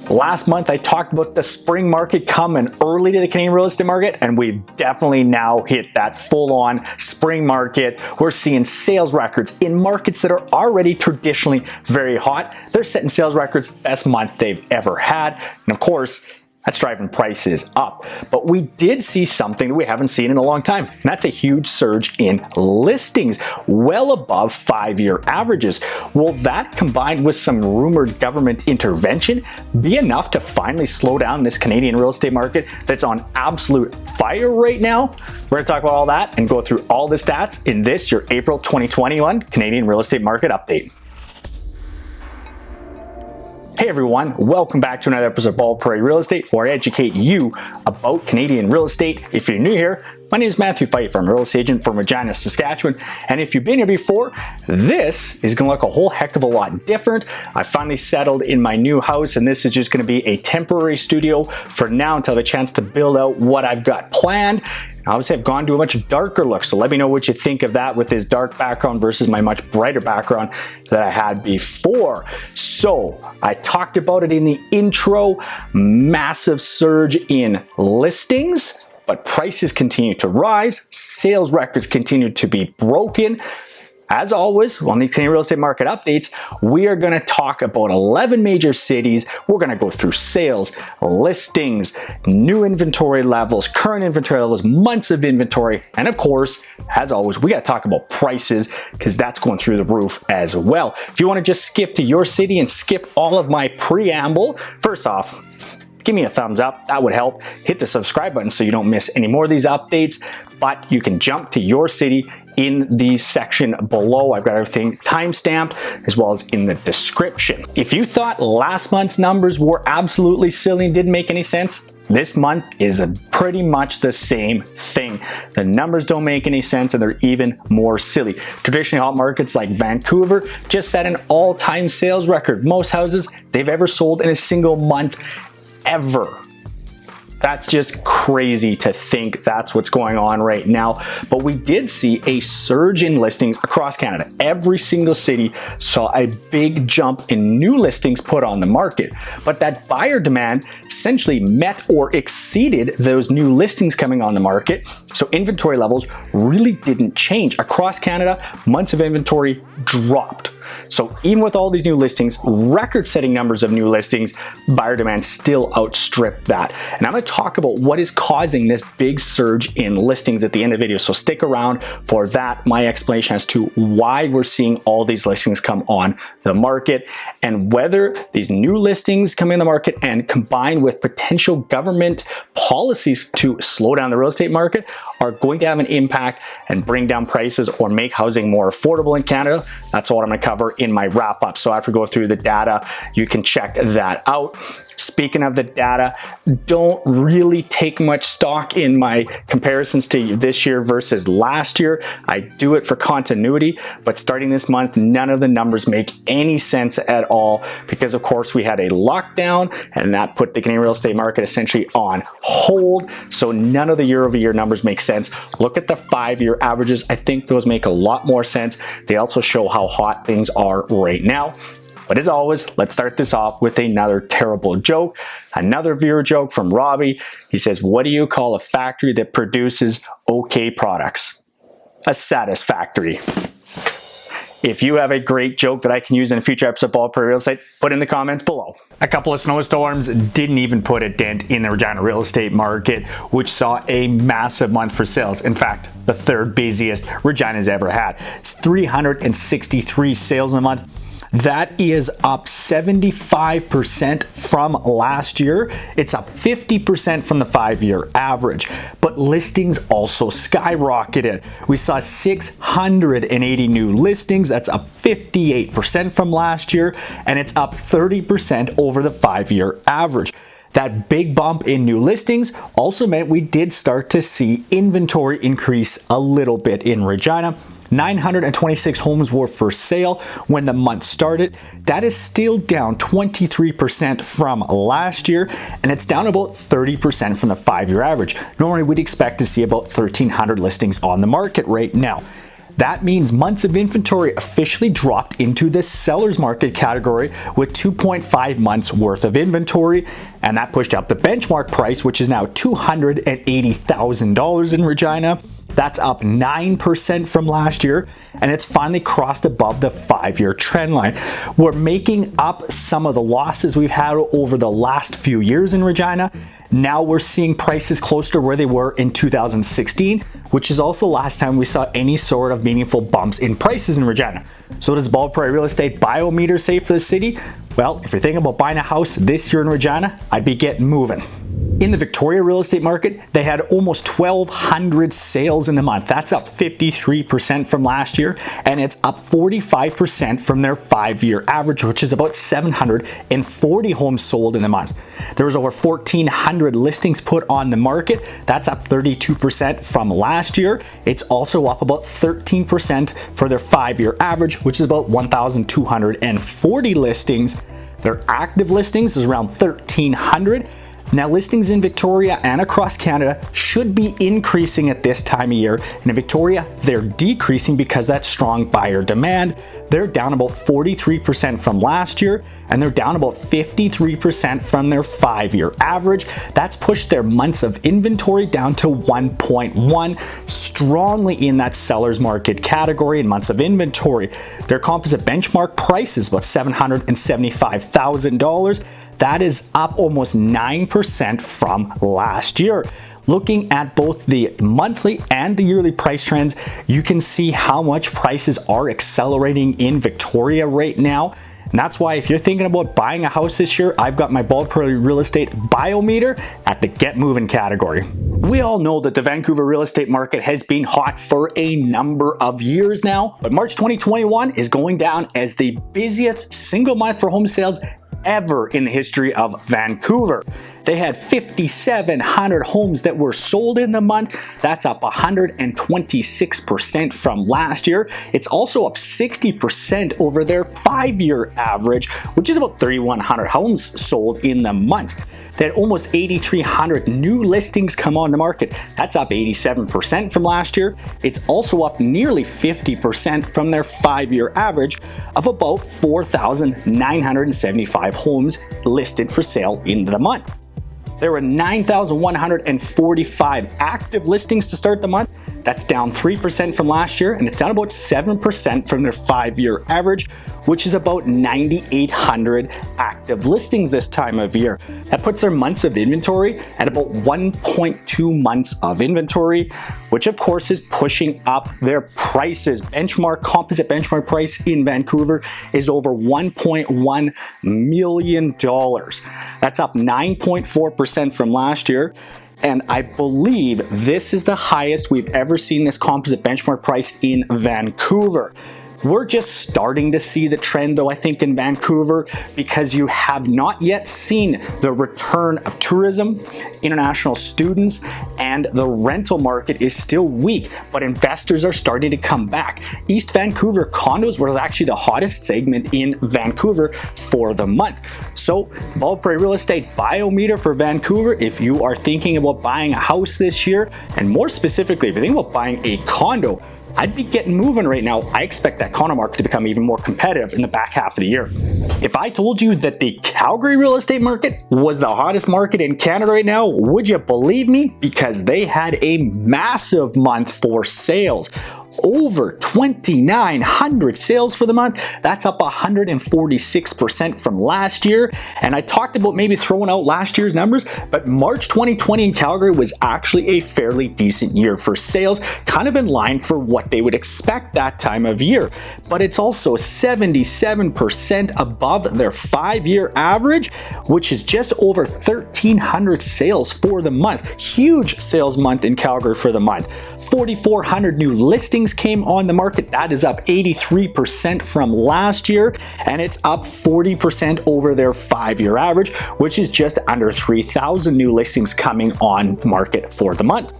Last month, I talked about the spring market coming early to the Canadian real estate market, and we've definitely now hit that full-on spring market. We're seeing sales records in markets that are already traditionally very hot. They're setting sales records, best month they've ever had. And of course, that's driving prices up. But we did see something that we haven't seen in a long time, and that's a huge surge in listings, well above 5-year averages. Will that, combined with some rumored government intervention, be enough to finally slow down this Canadian real estate market that's on absolute fire right now? We're gonna talk about all that and go through all the stats in this, your April 2021 Canadian real estate market update. Hey everyone, welcome back to another episode of Bald Prairie Real Estate, where I educate you about Canadian real estate. If you're new here, my name is Matthew Fife. I'm a real estate agent from Regina, Saskatchewan. And if you've been here before, this is gonna look a whole heck of a lot different. I finally settled in my new house, and this is just gonna be a temporary studio for now until I have a chance to build out what I've got planned. Obviously, I've gone to a much darker look, so let me know what you think of that with this dark background versus my much brighter background that I had before. So, I talked about it in the intro, massive surge in listings, but prices continue to rise, sales records continue to be broken. As always, on these Canadian real estate market updates, we are going to talk about 11 major cities. We're going to go through sales, listings, new inventory levels, current inventory levels, months of inventory, and of course, as always, we got to talk about prices because that's going through the roof as well. If you want to just skip to your city and skip all of my preamble, first off, give me a thumbs up, that would help. Hit the subscribe button so you don't miss any more of these updates, but you can jump to your city in the section below. I've got everything timestamped as well as in the description. If you thought last month's numbers were absolutely silly and didn't make any sense, this month is pretty much the same thing. The numbers don't make any sense and they're even more silly. Traditionally hot markets like Vancouver just set an all-time sales record. Most houses they've ever sold in a single month ever. That's just crazy to think that's what's going on right now. But we did see a surge in listings across Canada. Every single city saw a big jump in new listings put on the market. But that buyer demand essentially met or exceeded those new listings coming on the market. So inventory levels really didn't change. Across Canada, months of inventory dropped. So even with all these new listings, record-setting numbers of new listings, buyer demand still outstripped that. And I'm going to talk about what is causing this big surge in listings at the end of the video. So stick around for that, my explanation as to why we're seeing all these listings come on the market and whether these new listings come in the market and combined with potential government policies to slow down the real estate market are going to have an impact and bring down prices or make housing more affordable in Canada. That's what I'm going to cover in my wrap up. So after we go through the data, you can check that out. Speaking of the data, don't really take much stock in my comparisons to this year versus last year. I do it for continuity, but starting this month, none of the numbers make any sense at all because of course we had a lockdown and that put the Canadian real estate market essentially on hold. So none of the year-over-year numbers make sense. Look at the 5-year averages. I think those make a lot more sense. They also show how hot things are right now. But as always, let's start this off with another terrible joke. Another viewer joke from Robbie. He says, what do you call a factory that produces okay products? A satisfactory. If you have a great joke that I can use in a future episode of Bald Prairie Real Estate, put in the comments below. A couple of snowstorms didn't even put a dent in the Regina real estate market, which saw a massive month for sales. In fact, the third busiest Regina's ever had. It's 363 sales in a month. That is up 75% from last year. It's up 50% from the 5-year average. But listings also skyrocketed. We saw 680 new listings. That's up 58% from last year, and it's up 30% over the 5-year average. That big bump in new listings also meant we did start to see inventory increase a little bit in Regina. 926 homes were for sale when the month started. That is still down 23% from last year, and it's down about 30% from the 5-year average. Normally, we'd expect to see about 1,300 listings on the market right now. That means months of inventory officially dropped into the seller's market category with 2.5 months worth of inventory, and that pushed up the benchmark price, which is now $280,000 in Regina. That's up 9% from last year, and it's finally crossed above the 5-year trend line. We're making up some of the losses we've had over the last few years in Regina. Now we're seeing prices closer to where they were in 2016, which is also the last time we saw any sort of meaningful bumps in prices in Regina. So what does Bald Prairie Real Estate Biometer say for the city? Well, if you're thinking about buying a house this year in Regina, I'd be getting moving. In the Victoria real estate market, they had almost 1,200 sales in the month. That's up 53% from last year, and it's up 45% from their 5-year average, which is about 740 homes sold in the month. There was over 1,400 listings put on the market. That's up 32% from last year. It's also up about 13% for their 5-year average, which is about 1,240 listings. Their active listings is around 1,300. Now, listings in Victoria and across Canada should be increasing at this time of year. And in Victoria, they're decreasing because that's strong buyer demand. They're down about 43% from last year, and they're down about 53% from their 5-year average. That's pushed their months of inventory down to 1.1, strongly in that seller's market category in months of inventory. Their composite benchmark price is about $775,000. That is up almost 9% from last year. Looking at both the monthly and the yearly price trends, you can see how much prices are accelerating in Victoria right now. And that's why if you're thinking about buying a house this year, I've got my Bald Prairie Real Estate Biometer at the Get Moving category. We all know that the Vancouver real estate market has been hot for a number of years now, but March 2021 is going down as the busiest single month for home sales ever in the history of Vancouver. They had 5,700 homes that were sold in the month. That's up 126% from last year. It's also up 60% over their 5-year average, which is about 3,100 homes sold in the month. They had almost 8,300 new listings come on the market. That's up 87% from last year. It's also up nearly 50% from their 5-year average of about 4,975 homes listed for sale in the month. There were 9,145 active listings to start the month. That's down 3% from last year, and it's down about 7% from their 5-year average, which is about 9,800 active listings this time of year. That puts their months of inventory at about 1.2 months of inventory, which of course is pushing up their prices. Composite benchmark price in Vancouver is over $1.1 million. That's up 9.4% from last year. And I believe this is the highest we've ever seen this composite benchmark price in Vancouver. We're just starting to see the trend though, I think, in Vancouver, because you have not yet seen the return of tourism, international students, and the rental market is still weak, but investors are starting to come back. East Vancouver condos was actually the hottest segment in Vancouver for the month. So, Bald Prairie Real Estate Biometer for Vancouver, if you are thinking about buying a house this year, and more specifically, if you're thinking about buying a condo, I'd be getting moving right now. I expect that condo market to become even more competitive in the back half of the year. If I told you that the Calgary real estate market was the hottest market in Canada right now, would you believe me? Because they had a massive month for sales. Over 2,900 sales for the month. That's up 146% from last year. And I talked about maybe throwing out last year's numbers, but March 2020 in Calgary was actually a fairly decent year for sales, kind of in line for what they would expect that time of year. But it's also 77% above their 5-year average, which is just over 1,300 sales for the month. Huge sales month in Calgary for the month. 4,400 new listings came on the market. That is up 83% from last year, and it's up 40% over their 5-year average, which is just under 3,000 new listings coming on the market for the month.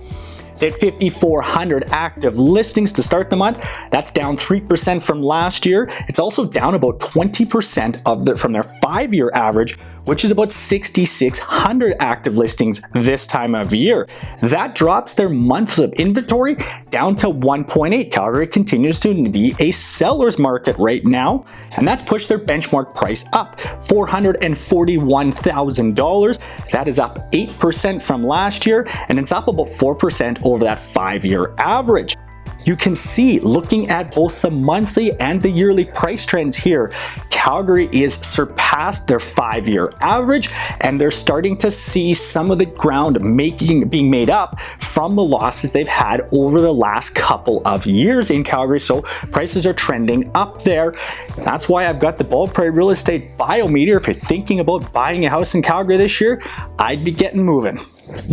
They had 5,400 active listings to start the month. That's down 3% from last year. It's also down about 20% from their 5-year average, which is about 6,600 active listings this time of year. That drops their months of inventory down to 1.8. Calgary continues to be a seller's market right now, and that's pushed their benchmark price up, $441,000. That is up 8% from last year, and it's up about 4% over that 5-year average. You can see, looking at both the monthly and the yearly price trends here, Calgary is surpassed their 5-year average, and they're starting to see some of the ground being made up from the losses they've had over the last couple of years in Calgary. So prices are trending up there. That's why I've got the Bald Prairie Real Estate Biometer. If you're thinking about buying a house in Calgary this year, I'd be getting moving.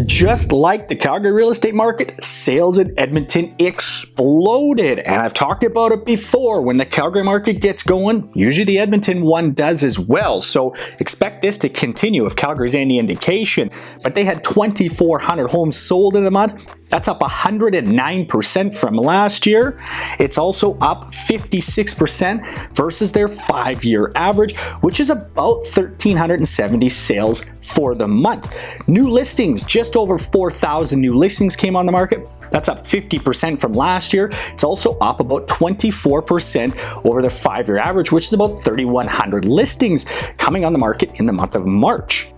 Just like the Calgary real estate market, sales in Edmonton exploded. And I've talked about it before. When the Calgary market gets going, usually the Edmonton one does as well. So expect this to continue if Calgary's any indication. But they had 2,400 homes sold in the month. That's up 109% from last year. It's also up 56% versus their 5-year average, which is about 1,370 sales for the month. New listings, just over 4,000 new listings came on the market. That's up 50% from last year. It's also up about 24% over the 5-year average, which is about 3,100 listings coming on the market in the month of March.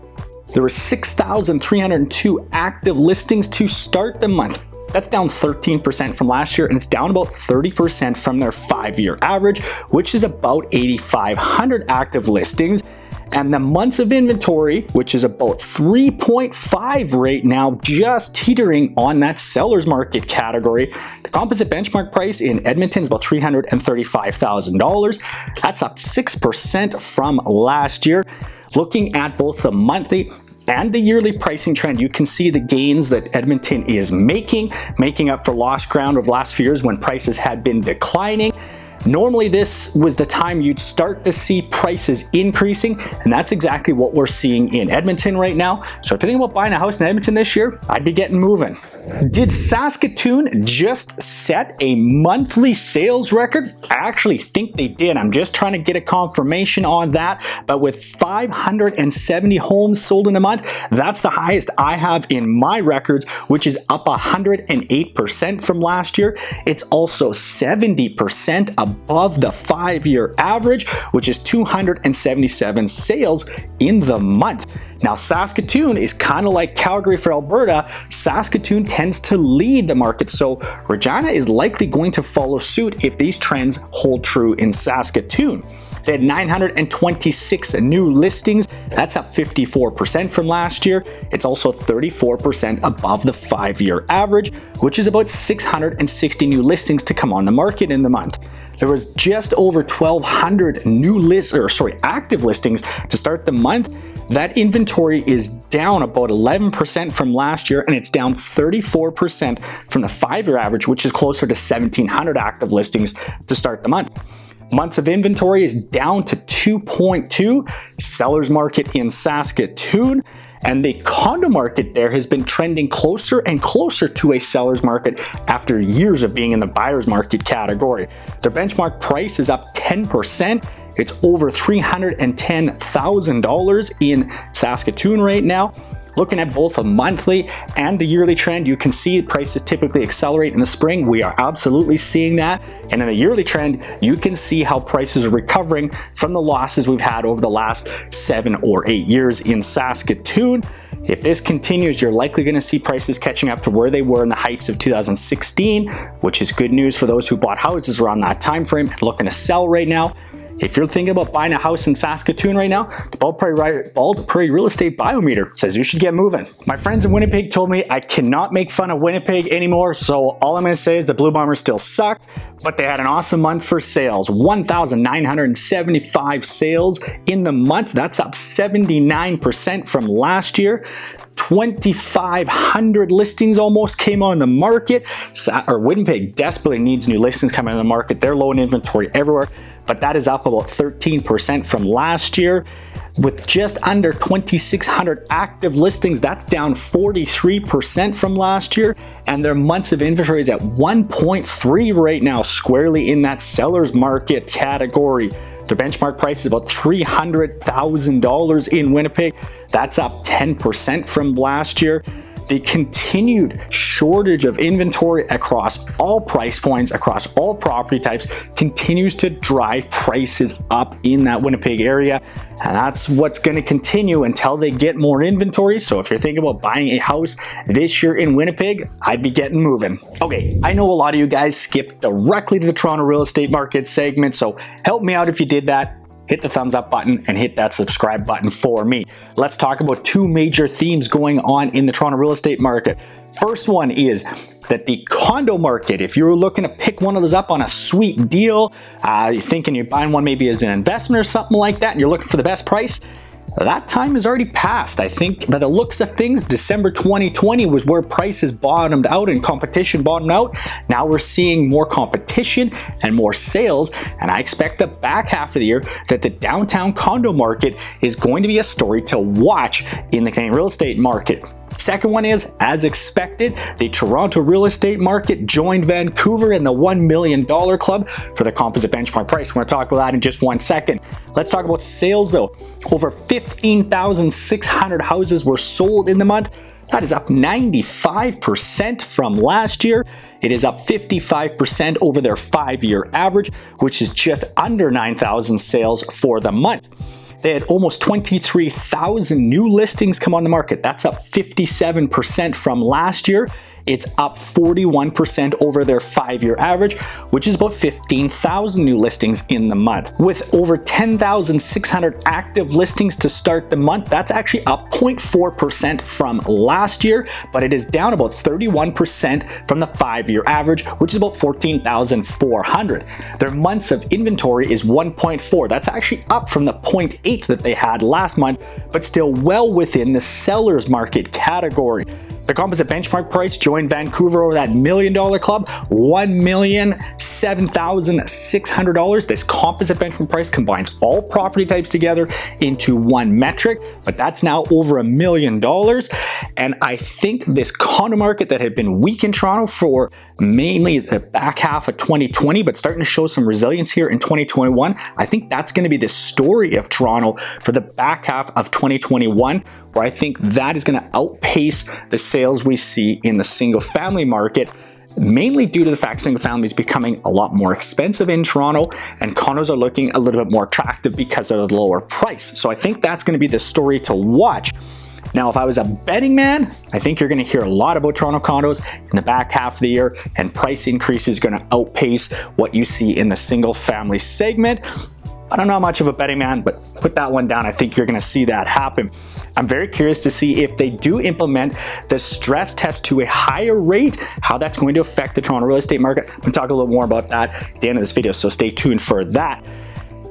There were 6,302 active listings to start the month. That's down 13% from last year, and it's down about 30% from their 5-year average, which is about 8,500 active listings. And the months of inventory, which is about 3.5 right now, just teetering on that seller's market category. The composite benchmark price in Edmonton is about $335,000. That's up 6% from last year. Looking at both the monthly and the yearly pricing trend, you can see the gains that Edmonton is making up for lost ground over the last few years when prices had been declining. Normally, this was the time you'd start to see prices increasing, and that's exactly what we're seeing in Edmonton right now. So if you're thinking about buying a house in Edmonton this year, I'd be getting moving. Did Saskatoon just set a monthly sales record? I actually think they did. I'm just trying to get a confirmation on that. But with 570 homes sold in a month, that's the highest I have in my records, which is up 108% from last year. It's also 70% above the 5-year average, which is 277 sales in the month. Now, Saskatoon is kind of like Calgary for Alberta. Saskatoon tends to lead the market, so Regina is likely going to follow suit if these trends hold true in Saskatoon. They had 926 new listings. That's up 54% from last year. It's also 34% above the 5-year average, which is about 660 new listings to come on the market in the month. There was just over 1,200 active listings to start the month. That inventory is down about 11% from last year, and it's down 34% from the 5-year average, which is closer to 1,700 active listings to start the month. Months of inventory is down to 2.2. Seller's market in Saskatoon, and the condo market there has been trending closer and closer to a seller's market after years of being in the buyer's market category. Their benchmark price is up 10%. It's over $310,000 in Saskatoon right now. Looking at both a monthly and the yearly trend, you can see prices typically accelerate in the spring. We are absolutely seeing that. And in the yearly trend, you can see how prices are recovering from the losses we've had over the last 7 or 8 years in Saskatoon. If this continues, you're likely going to see prices catching up to where they were in the heights of 2016, which is good news for those who bought houses around that time frame and looking to sell right now. If you're thinking about buying a house in Saskatoon right now, the Bald Prairie Real Estate Biometer says you should get moving. My friends in Winnipeg told me I cannot make fun of Winnipeg anymore, so all I'm going to say is the Blue Bombers still suck, but they had an awesome month for sales. 1,975 sales in the month. That's up 79% from last year. 2,500 listings almost came on the market. Winnipeg desperately needs new listings coming on the market. They're low in inventory everywhere, but that is up about 13% from last year. With just under 2,600 active listings, that's down 43% from last year, and their months of inventory is at 1.3 right now, squarely in that seller's market category. Their benchmark price is about $300,000 in Winnipeg. That's up 10% from last year. The continued shortage of inventory across all price points, across all property types, continues to drive prices up in that Winnipeg area. And that's what's going to continue until they get more inventory. So if you're thinking about buying a house this year in Winnipeg, I'd be getting moving. Okay, I know a lot of you guys skipped directly to the Toronto real estate market segment, so help me out if you did that. Hit the thumbs up button and hit that subscribe button for me. Let's talk about two major themes going on in the Toronto real estate market. First one is that the condo market, if you're looking to pick one of those up on a sweet deal, you're thinking you're buying one maybe as an investment or something like that, and you're looking for the best price, that time has already passed. I think by the looks of things, December 2020 was where prices bottomed out and competition bottomed out. Now we're seeing more competition and more sales, and I expect the back half of the year that the downtown condo market is going to be a story to watch in the Canadian real estate market. Second one is, as expected, the Toronto real estate market joined Vancouver in the $1 million club for the composite benchmark price. We're going to talk about that in just 1 second. Let's talk about sales though. Over 15,600 houses were sold in the month. That is up 95% from last year. It is up 55% over their 5-year average, which is just under 9,000 sales for the month. They had almost 23,000 new listings come on the market. That's up 57% from last year. It's up 41% over their 5-year average, which is about 15,000 new listings in the month. With over 10,600 active listings to start the month, that's actually up 0.4% from last year, but it is down about 31% from the 5-year average, which is about 14,400. Their months of inventory is 1.4. That's actually up from the 0.8 that they had last month, but still well within the seller's market category. The composite benchmark price joined Vancouver over that $1 million club, $1,007,600. This composite benchmark price combines all property types together into one metric, but that's now over $1 million. And I think this condo market that had been weak in Toronto for mainly the back half of 2020, but starting to show some resilience here in 2021, I think that's going to be the story of Toronto for the back half of 2021, where I think that is going to outpace the sales we see in the single family market, mainly due to the fact single family is becoming a lot more expensive in Toronto and condos are looking a little bit more attractive because of the lower price. So I think that's going to be the story to watch. Now, if I was a betting man, I think you're going to hear a lot about Toronto condos in the back half of the year, and price increase is going to outpace what you see in the single family segment. I'm not much of a betting man, but put that one down. I think you're going to see that happen. I'm very curious to see if they do implement the stress test to a higher rate, how that's going to affect the Toronto real estate market. I'm going to talk a little more about that at the end of this video, so stay tuned for that.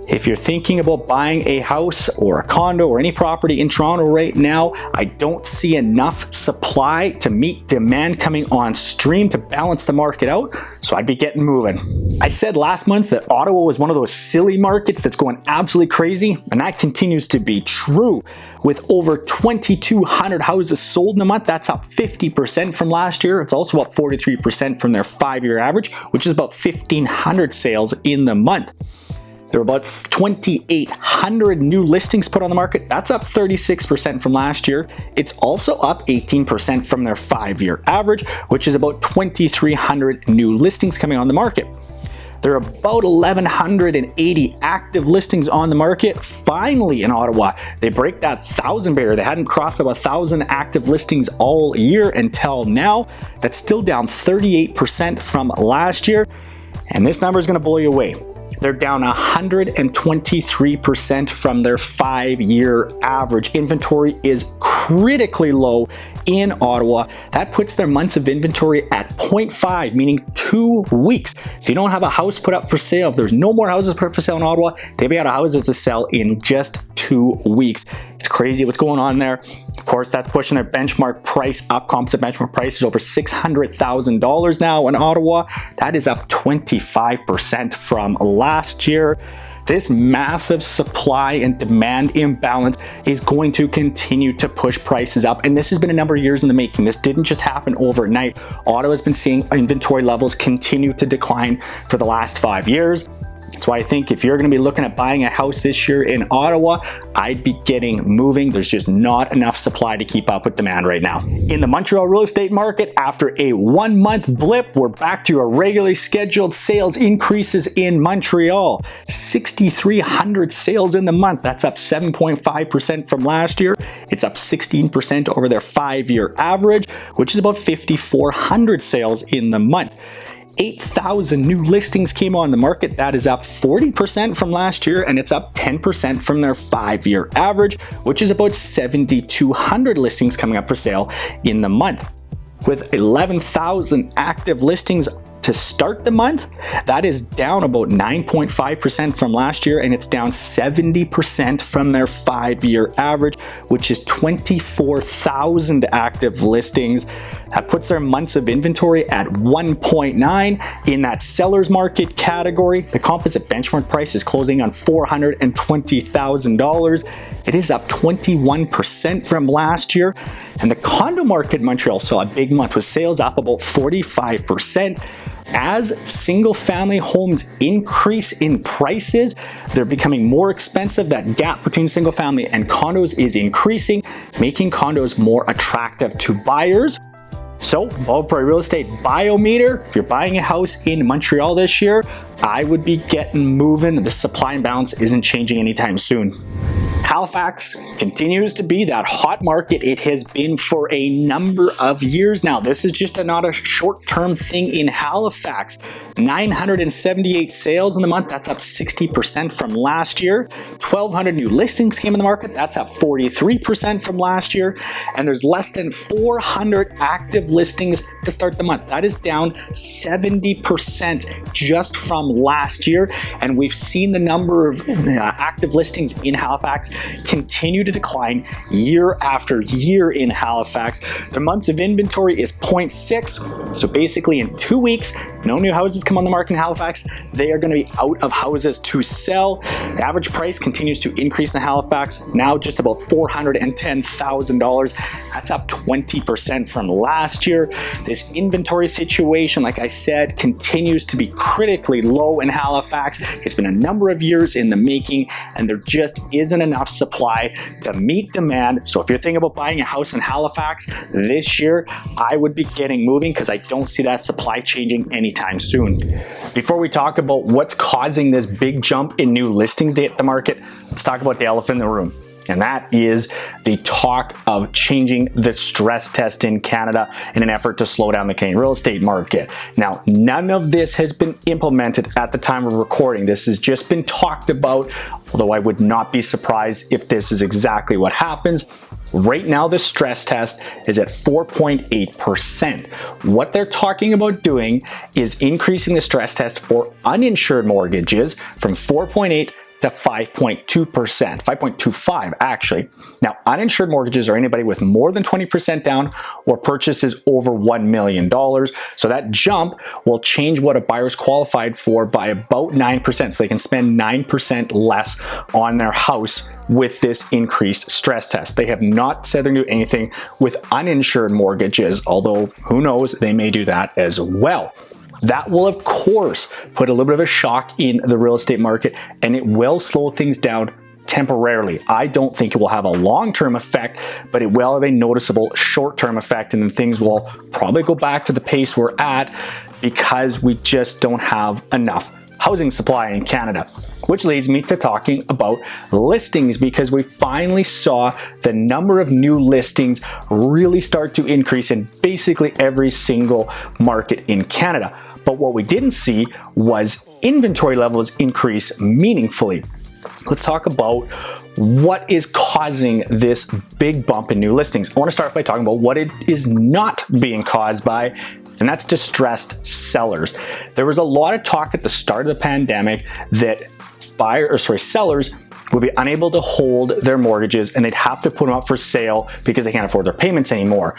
If you're thinking about buying a house or a condo or any property in Toronto right now, I don't see enough supply to meet demand coming on stream to balance the market out, so I'd be getting moving. I said last month that Ottawa was one of those silly markets that's going absolutely crazy, and that continues to be true. With over 2,200 houses sold in a month, that's up 50% from last year. It's also up 43% from their 5-year average, which is about 1,500 sales in the month. There were about 2,800 new listings put on the market. That's up 36% from last year. It's also up 18% from their 5-year average, which is about 2,300 new listings coming on the market. There are about 1,180 active listings on the market. Finally, in Ottawa, they break that 1,000 barrier. They hadn't crossed about 1,000 active listings all year until now. That's still down 38% from last year. And this number is going to blow you away. They're down 123% from their 5-year average. Inventory is critically low in Ottawa. That puts their months of inventory at 0.5, meaning 2 weeks. If you don't have a house put up for sale, if there's no more houses put up for sale in Ottawa, they'll be out of houses to sell in just 2 weeks. It's crazy what's going on there. Of course, that's pushing their benchmark price up. Composite benchmark price is over $600,000 now in Ottawa. That is up 25% from last year. This massive supply and demand imbalance is going to continue to push prices up. And this has been a number of years in the making. This didn't just happen overnight. Ottawa's been seeing inventory levels continue to decline for the last 5 years. It's That's why I think if you're going to be looking at buying a house this year in Ottawa, I'd be getting moving. There's just not enough supply to keep up with demand right now. In the Montreal real estate market, after a 1-month blip, we're back to our regularly scheduled sales increases in Montreal. 6,300 sales in the month. That's up 7.5% from last year. It's up 16% over their 5-year average, which is about 5,400 sales in the month. 8,000 new listings came on the market. That is up 40% from last year, and it's up 10% from their 5-year average, which is about 7,200 listings coming up for sale in the month. With 11,000 active listings to start the month, that is down about 9.5% from last year, and it's down 70% from their 5-year average, which is 24,000 active listings. That puts their months of inventory at 1.9 in that seller's market category. The composite benchmark price is closing on $420,000. It is up 21% from last year. And the condo market in Montreal saw a big month with sales up about 45%. As single-family homes increase in prices, they're becoming more expensive. That gap between single-family and condos is increasing, making condos more attractive to buyers. So, Bald Prairie Real Estate Biometer, if you're buying a house in Montreal this year, I would be getting moving. The supply and balance isn't changing anytime soon. Halifax continues to be that hot market it has been for a number of years now. This is just not a short-term thing in Halifax. 978 sales in the month. That's up 60% from last year. 1,200 new listings came in the market. That's up 43% from last year. And there's less than 400 active listings to start the month. That is down 70% just from last year. And we've seen the number of active listings in Halifax continue to decline year after year in Halifax. Their months of inventory is 0.6. So basically in 2 weeks, no new houses come on the market in Halifax. They are going to be out of houses to sell. The average price continues to increase in Halifax, now just about $410,000. That's up 20% from last year. This inventory situation, like I said, continues to be critically low in Halifax. It's been a number of years in the making, and there just isn't enough supply to meet demand. So if you're thinking about buying a house in Halifax this year, I would be getting moving because I don't see that supply changing anytime soon. Before we talk about what's causing this big jump in new listings to hit the market, let's talk about the elephant in the room. And that is the talk of changing the stress test in Canada in an effort to slow down the Canadian real estate market. Now, none of this has been implemented at the time of recording. This has just been talked about, although I would not be surprised if this is exactly what happens. Right now, the stress test is at 4.8%. What they're talking about doing is increasing the stress test for uninsured mortgages from 4.8 to 5.2%, 5.25 actually. Now, uninsured mortgages are anybody with more than 20% down or purchases over $1 million. So that jump will change what a buyer is qualified for by about 9%. So they can spend 9% less on their house with this increased stress test. They have not said they're doing anything with uninsured mortgages, although who knows, they may do that as well. That will, of course, put a little bit of a shock in the real estate market, and it will slow things down temporarily. I don't think it will have a long-term effect, but it will have a noticeable short-term effect, and then things will probably go back to the pace we're at because we just don't have enough housing supply in Canada. Which leads me to talking about listings, because we finally saw the number of new listings really start to increase in basically every single market in Canada. But what we didn't see was inventory levels increase meaningfully. Let's talk about what is causing this big bump in new listings. I want to start by talking about what it is not being caused by, and that's distressed sellers. There was a lot of talk at the start of the pandemic that sellers would be unable to hold their mortgages and they'd have to put them up for sale because they can't afford their payments anymore.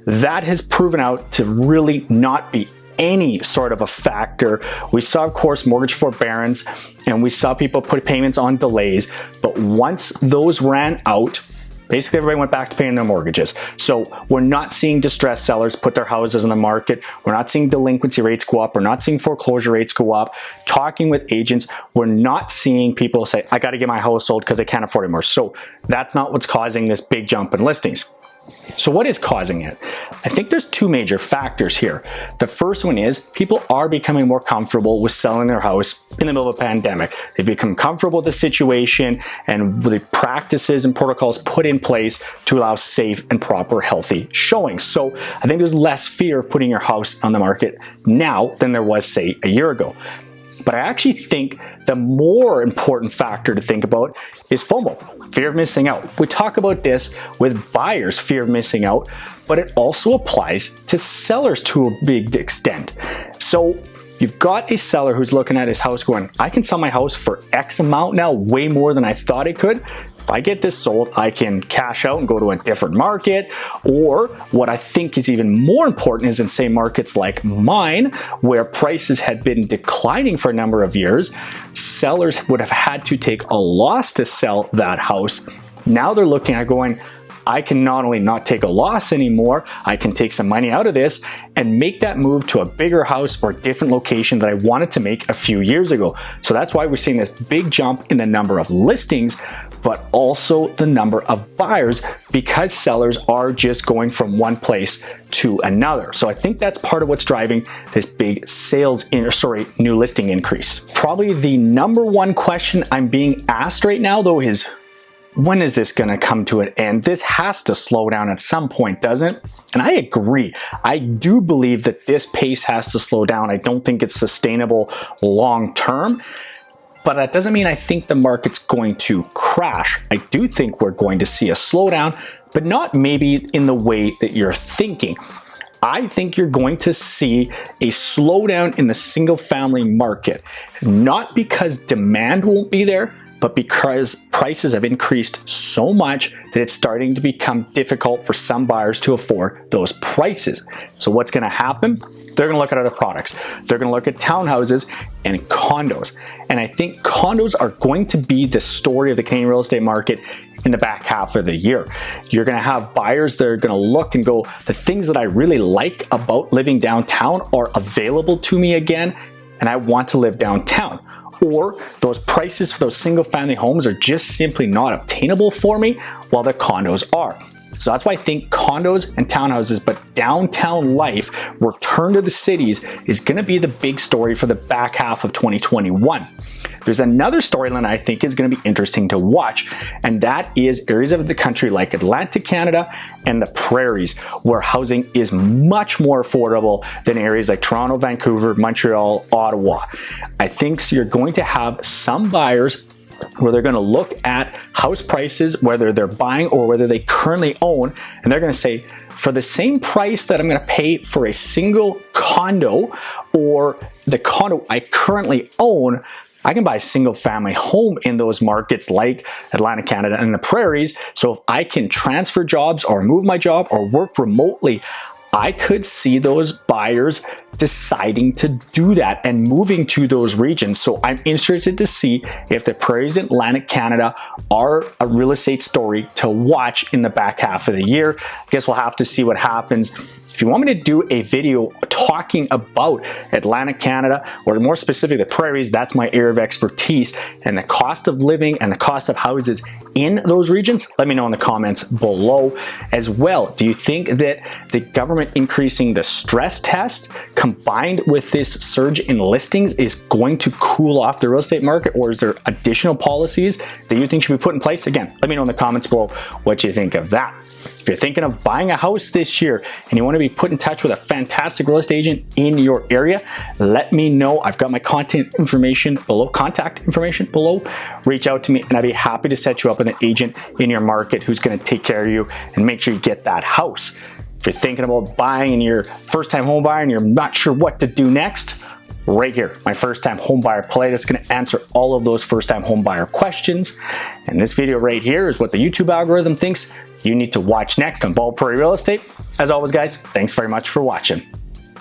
That has proven out to really not be any sort of a factor. We saw, of course, mortgage forbearance, and we saw people put payments on delays, but once those ran out, Basically, everybody went back to paying their mortgages. So we're not seeing distressed sellers put their houses on the market. We're not seeing delinquency rates go up. We're not seeing foreclosure rates go up. Talking with agents, we're not seeing people say, I got to get my house sold because I can't afford it more. So that's not what's causing this big jump in listings. So what is causing it? I think there's two major factors here. The first one is people are becoming more comfortable with selling their house in the middle of a pandemic. They've become comfortable with the situation and the practices and protocols put in place to allow safe and proper healthy showings. So I think there's less fear of putting your house on the market now than there was, say, a year ago. But I actually think the more important factor to think about is FOMO, fear of missing out. We talk about this with buyers, fear of missing out, but it also applies to sellers to a big extent. So you've got a seller who's looking at his house going, I can sell my house for X amount now, way more than I thought I could. If I get this sold, I can cash out and go to a different market. Or what I think is even more important is in, say, markets like mine, where prices had been declining for a number of years, sellers would have had to take a loss to sell that house. Now they're looking at going, I can not only not take a loss anymore, I can take some money out of this and make that move to a bigger house or different location that I wanted to make a few years ago. So that's why we're seeing this big jump in the number of listings, but also the number of buyers, because sellers are just going from one place to another. So I think that's part of what's driving this big new listing increase. Probably the number one question I'm being asked right now though is, when is this going to come to an end? This has to slow down at some point, doesn't it? And I agree. I do believe that this pace has to slow down. I don't think it's sustainable long term, but that doesn't mean I think the market's going to crash. I do think we're going to see a slowdown, but not maybe in the way that you're thinking. I think you're going to see a slowdown in the single family market, not because demand won't be there, but because prices have increased so much that it's starting to become difficult for some buyers to afford those prices. So what's going to happen? They're going to look at other products. They're going to look at townhouses and condos. And I think condos are going to be the story of the Canadian real estate market in the back half of the year. You're going to have buyers that are going to look and go, the things that I really like about living downtown are available to me again, and I want to live downtown. Or those prices for those single family homes are just simply not obtainable for me, while the condos are. So that's why I think condos and townhouses, but downtown life, return to the cities, is going to be the big story for the back half of 2021. There's another storyline I think is going to be interesting to watch, and that is areas of the country like Atlantic Canada and the prairies, where housing is much more affordable than areas like Toronto, Vancouver, Montreal, Ottawa. I think you're going to have some buyers where they're going to look at house prices, whether they're buying or whether they currently own, and they're going to say, for the same price that I'm going to pay for a single condo or the condo I currently own, I can buy a single family home in those markets like Atlantic Canada and the prairies. So if I can transfer jobs or move my job or work remotely, I could see those buyers deciding to do that and moving to those regions. So I'm interested to see if the prairies in Atlantic Canada are a real estate story to watch in the back half of the year. I guess we'll have to see what happens. If you want me to do a video talking about Atlantic Canada, or more specifically the prairies, that's my area of expertise, and the cost of living and the cost of houses in those regions, let me know in the comments below as well. Do you think that the government increasing the stress test combined with this surge in listings is going to cool off the real estate market, or is there additional policies that you think should be put in place? Again, let me know in the comments below what you think of that. If you're thinking of buying a house this year and you want to be put in touch with a fantastic real estate agent in your area, let me know. I've got my contact information below. Reach out to me and I'd be happy to set you up with an agent in your market who's going to take care of you and make sure you get that house. If you're thinking about buying and you're a first-time home buyer and you're not sure what to do next, right here, my first-time home buyer play that's going to answer all of those first-time home buyer questions. And this video right here is what the YouTube algorithm thinks you need to watch next on Bald Prairie Real Estate. As always, guys, thanks very much for watching.